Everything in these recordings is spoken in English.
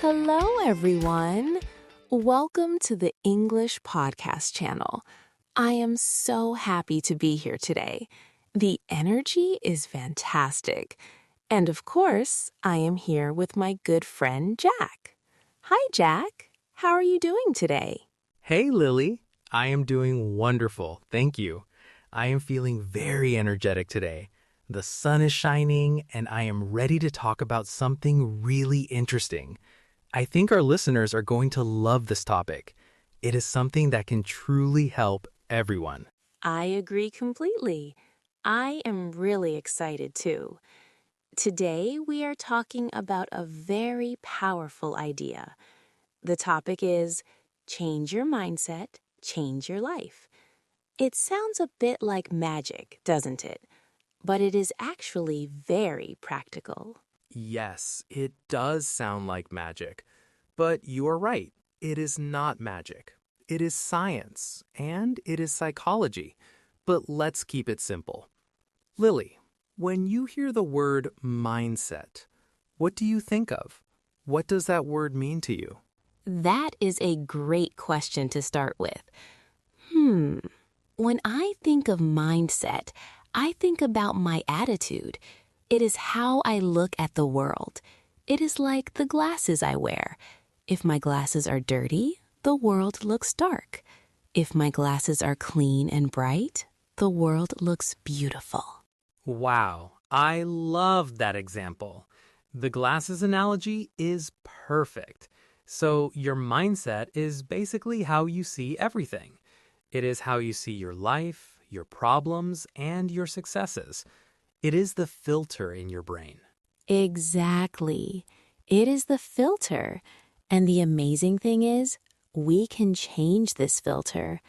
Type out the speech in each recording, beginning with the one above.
Hello, everyone. Welcome to the English Podcast channel. I am so happy to be here today. The energy is fantastic. And of course, I am here with my good friend, Jack. Hi, Jack. How are you doing today? Hey, Lily. I am doing wonderful, thank you. I am feeling very energetic today. The sun is shining, and I am ready to talk about something really interesting. I think our listeners are going to love this topic. It is something that can truly help everyone. I agree completely. I am really excited too. Today, we are talking about a very powerful idea. The topic is change your mindset, change your life. It sounds a bit like magic, doesn't it? But it is actually very practical. Yes, it does sound like magic, but you are right. It is not magic. It is science, and it is psychology. But let's keep it simple. Lily, when you hear the word mindset, what do you think of? What does that word mean to you? That is a great question to start with. When I think of mindset, I think about my attitude. It is how I look at the world. It is like the glasses I wear. If my glasses are dirty, the world looks dark. If my glasses are clean and bright, the world looks beautiful. Wow, I love that example. The glasses analogy is perfect. So, your mindset is basically how you see everything. It is how you see your life, your problems, and your successes. It is the filter in your brain. Exactly. It is the filter. And the amazing thing is, we can change this filter.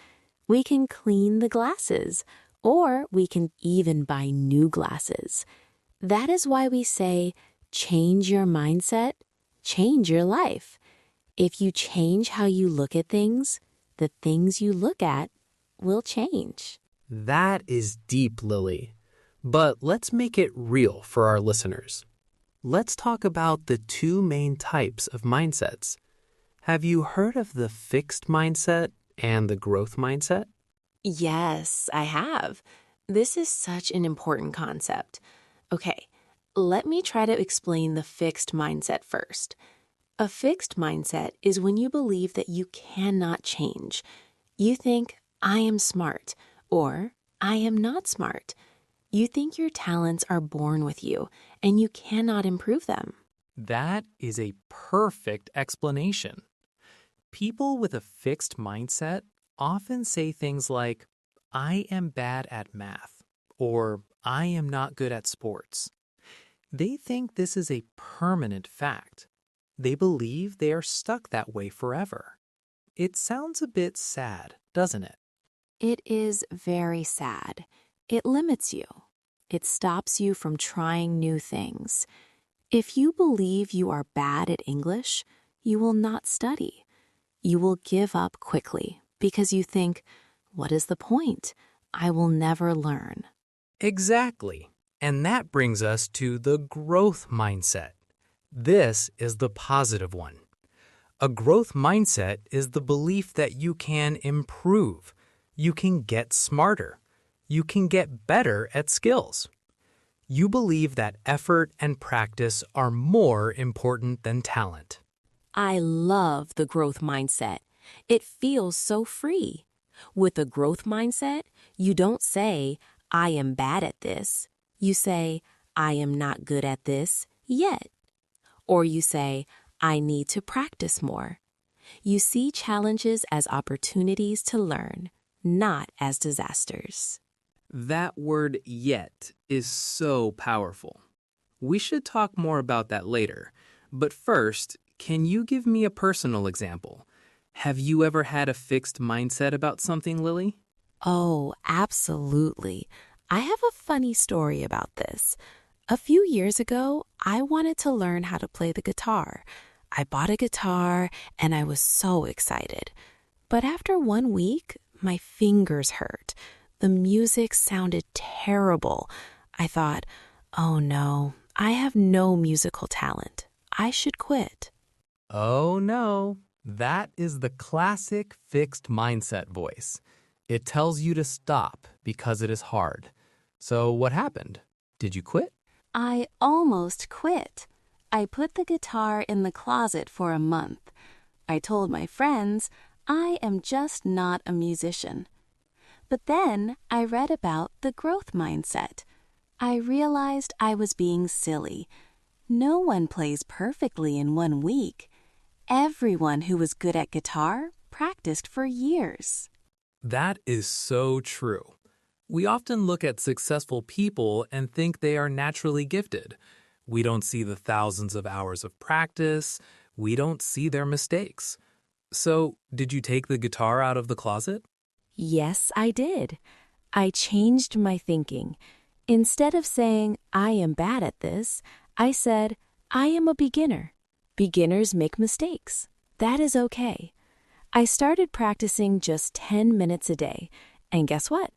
We can clean the glasses, or we can even buy new glasses. That is why we say, change your mindset, change your life. If you change how you look at things, the things you look at will change. That is deep, Lily. But let's make it real for our listeners. Let's talk about the two main types of mindsets. Have you heard of the fixed mindset and the growth mindset? Yes, I have. This is such an important concept. Okay, let me try to explain the fixed mindset first. A fixed mindset is when you believe that you cannot change. You think, I am smart, or I am not smart. You think your talents are born with you, and you cannot improve them. That is a perfect explanation. People with a fixed mindset often say things like, I am bad at math, or I am not good at sports. They think this is a permanent fact. They believe they are stuck that way forever. It sounds a bit sad, doesn't it? It is very sad. It limits you. It stops you from trying new things. If you believe you are bad at English, you will not study. You will give up quickly because you think, what is the point? I will never learn. Exactly. And that brings us to the growth mindset. This is the positive one. A growth mindset is the belief that you can improve, you can get smarter, you can get better at skills. You believe that effort and practice are more important than talent. I love the growth mindset. It feels so free. With a growth mindset, you don't say, I am bad at this. You say, I am not good at this yet. Or you say, I need to practice more. You see challenges as opportunities to learn, not as disasters. That word yet is so powerful. We should talk more about that later. But first, can you give me a personal example? Have you ever had a fixed mindset about something, Lily? Oh, absolutely. I have a funny story about this. A few years ago, I wanted to learn how to play the guitar. I bought a guitar and I was so excited. But after 1 week, my fingers hurt. The music sounded terrible. I thought, oh no, I have no musical talent. I should quit. Oh no, that is the classic fixed mindset voice. It tells you to stop because it is hard. So what happened? Did you quit? I almost quit. I put the guitar in the closet for a month. I told my friends I am just not a musician. But then I read about the growth mindset. I realized I was being silly. No one plays perfectly in 1 week. Everyone who was good at guitar practiced for years. That is so true. We often look at successful people and think they are naturally gifted. We don't see the thousands of hours of practice. We don't see their mistakes. So, did you take the guitar out of the closet? Yes, I did. I changed my thinking. Instead of saying, I am bad at this, I said, I am a beginner. Beginners make mistakes. That is okay. I started practicing just 10 minutes a day, and guess what?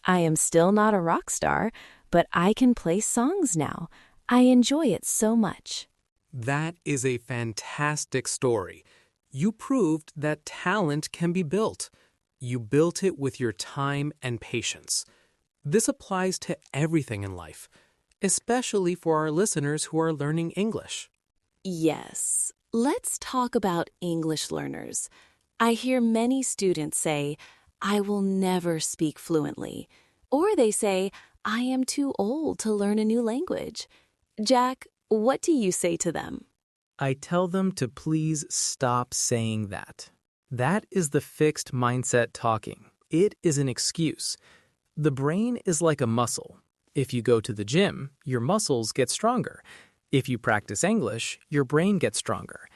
I am still not a rock star, but I can play songs now. I enjoy it so much. That is a fantastic story. You proved that talent can be built. You built it with your time and patience. This applies to everything in life, especially for our listeners who are learning English. Yes, let's talk about English learners. I hear many students say, I will never speak fluently. Or they say, I am too old to learn a new language. Jack, what do you say to them? I tell them to please stop saying that. That is the fixed mindset talking. It is an excuse. The brain is like a muscle. If you go to the gym, your muscles get stronger. If you practice English, your brain gets stronger.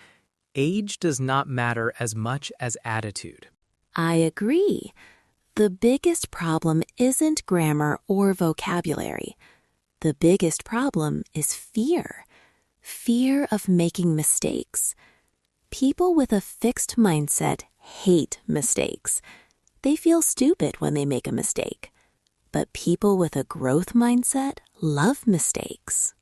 Age does not matter as much as attitude. I agree. The biggest problem isn't grammar or vocabulary. The biggest problem is fear. Fear of making mistakes. People with a fixed mindset hate mistakes. They feel stupid when they make a mistake. But people with a growth mindset love mistakes.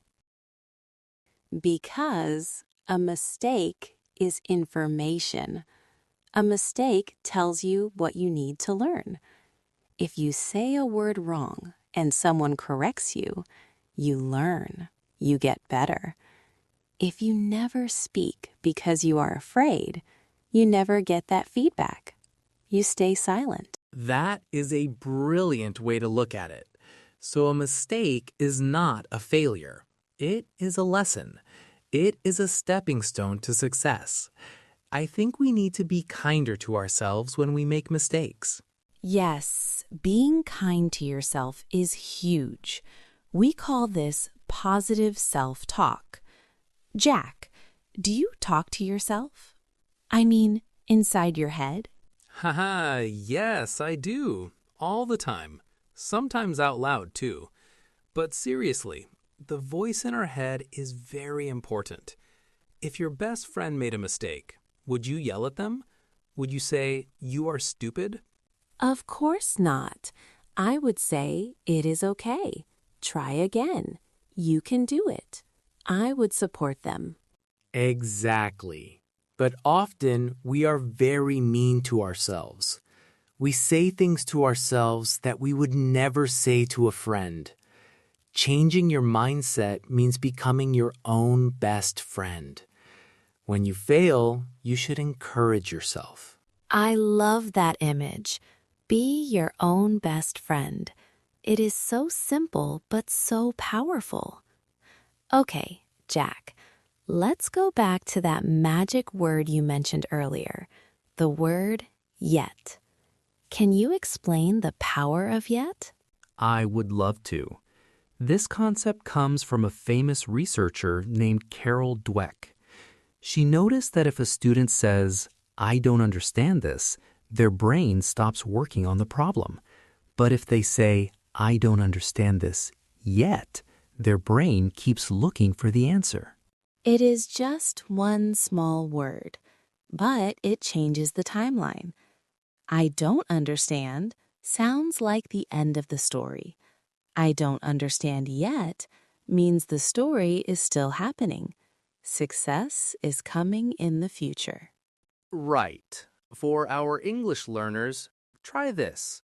Because a mistake is information. A mistake tells you what you need to learn. If you say a word wrong and someone corrects you, you learn. You get better. If you never speak because you are afraid, you never get that feedback. You stay silent. That is a brilliant way to look at it. So a mistake is not a failure. It is a lesson. It is a stepping stone to success. I think we need to be kinder to ourselves when we make mistakes. Yes, being kind to yourself is huge. We call this positive self-talk. Jack, do you talk to yourself? I mean, inside your head? Haha, yes, I do. All the time. Sometimes out loud, too. But seriously, the voice in our head is very important. If your best friend made a mistake, would you yell at them? Would you say, "You are stupid"? Of course not. I would say, it is okay. Try again. You can do it. I would support them. Exactly. But often we are very mean to ourselves. We say things to ourselves that we would never say to a friend. Changing your mindset means becoming your own best friend. When you fail, you should encourage yourself. I love that image. Be your own best friend. It is so simple but so powerful. Okay, Jack, let's go back to that magic word you mentioned earlier, the word yet. Can you explain the power of yet? I would love to. This concept comes from a famous researcher named Carol Dweck. She noticed that if a student says, "I don't understand this," their brain stops working on the problem. But if they say, "I don't understand this yet," their brain keeps looking for the answer. It is just one small word, but it changes the timeline. I don't understand sounds like the end of the story. I don't understand yet means the story is still happening. Success is coming in the future. Right. For our English learners, try this.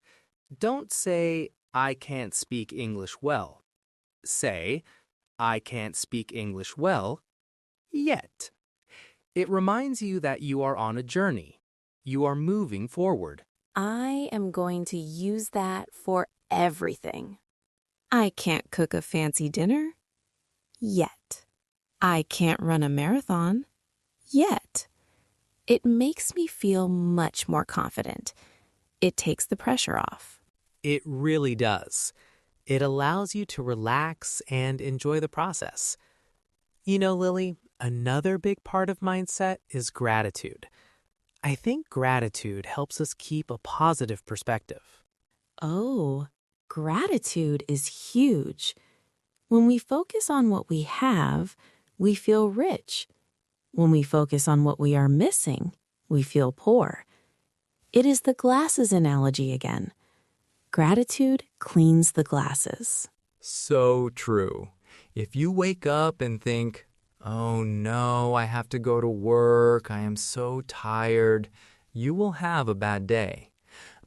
Don't say, I can't speak English well. Say, I can't speak English well yet. It reminds you that you are on a journey. You are moving forward. I am going to use that for everything. I can't cook a fancy dinner yet. I can't run a marathon yet. It makes me feel much more confident. It takes the pressure off. It really does. It allows you to relax and enjoy the process. You know, Lily, another big part of mindset is gratitude. I think gratitude helps us keep a positive perspective. Oh, gratitude is huge. When we focus on what we have, we feel rich. When we focus on what we are missing, we feel poor. It is the glasses analogy again. Gratitude cleans the glasses. So true. If you wake up and think, oh no, I have to go to work, I am so tired, you will have a bad day.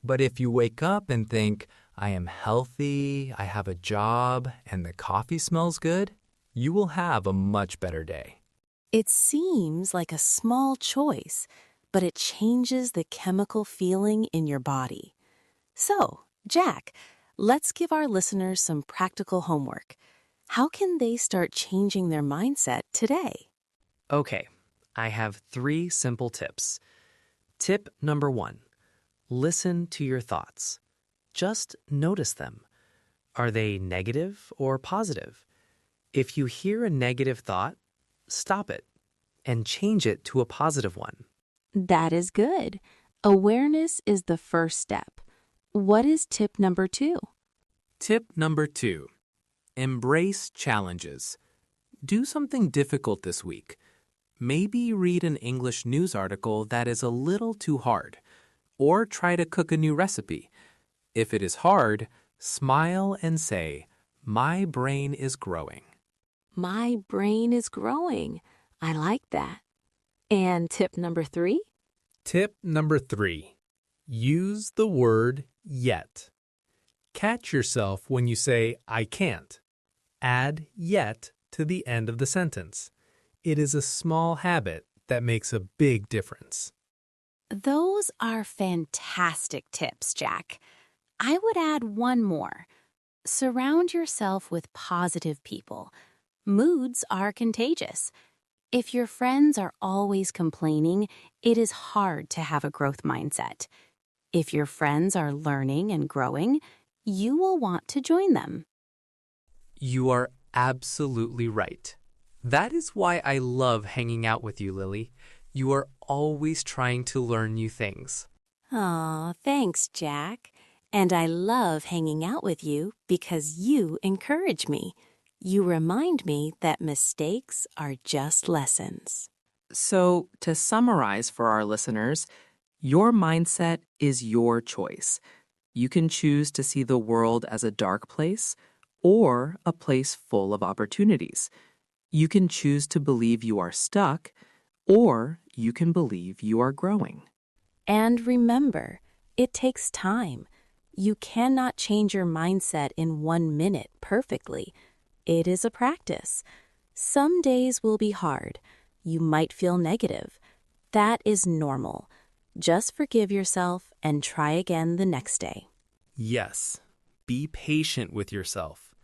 But if you wake up and think, I am healthy, I have a job, and the coffee smells good, you will have a much better day. It seems like a small choice, but it changes the chemical feeling in your body. So, Jack, let's give our listeners some practical homework. How can they start changing their mindset today? Okay, I have 3 simple tips. Tip number 1, listen to your thoughts. Just notice them. Are they negative or positive? If you hear a negative thought, stop it and change it to a positive one. That is good. Awareness is the first step. What is tip number 2? Tip number 2, embrace challenges. Do something difficult this week. Maybe read an English news article that is a little too hard, or try to cook a new recipe. If it is hard, smile and say, my brain is growing. My brain is growing. I like that. And tip number 3? Tip number 3, use the word yet. Catch yourself when you say, I can't. Add yet to the end of the sentence. It is a small habit that makes a big difference. Those are fantastic tips, Jack. I would add one more. Surround yourself with positive people. Moods are contagious. If your friends are always complaining, it is hard to have a growth mindset. If your friends are learning and growing, you will want to join them. You are absolutely right. That is why I love hanging out with you, Lily. You are always trying to learn new things. Aw, thanks, Jack. And I love hanging out with you because you encourage me. You remind me that mistakes are just lessons. So, to summarize for our listeners, your mindset is your choice. You can choose to see the world as a dark place or a place full of opportunities. You can choose to believe you are stuck, or you can believe you are growing. And remember, it takes time. You cannot change your mindset in 1 minute perfectly. It is a practice. Some days will be hard. You might feel negative. That is normal. Just forgive yourself and try again the next day. Yes, be patient with yourself.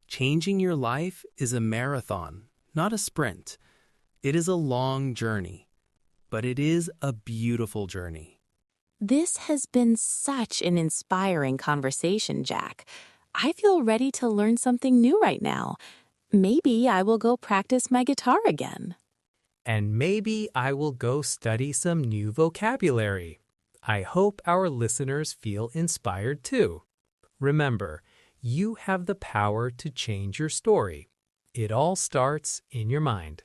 Changing your life is a marathon, not a sprint. It is a long journey, but it is a beautiful journey. This has been such an inspiring conversation, Jack. I feel ready to learn something new right now. Maybe I will go practice my guitar again. And maybe I will go study some new vocabulary. I hope our listeners feel inspired too. Remember, you have the power to change your story. It all starts in your mind.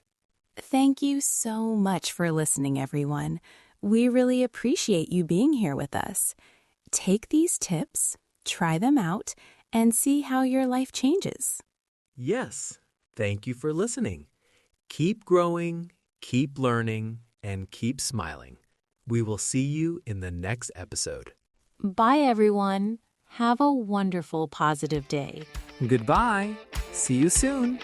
Thank you so much for listening, everyone. We really appreciate you being here with us. Take these tips, try them out, and see how your life changes. Yes, thank you for listening. Keep growing, keep learning, and keep smiling. We will see you in the next episode. Bye, everyone. Have a wonderful, positive day. Goodbye. See you soon.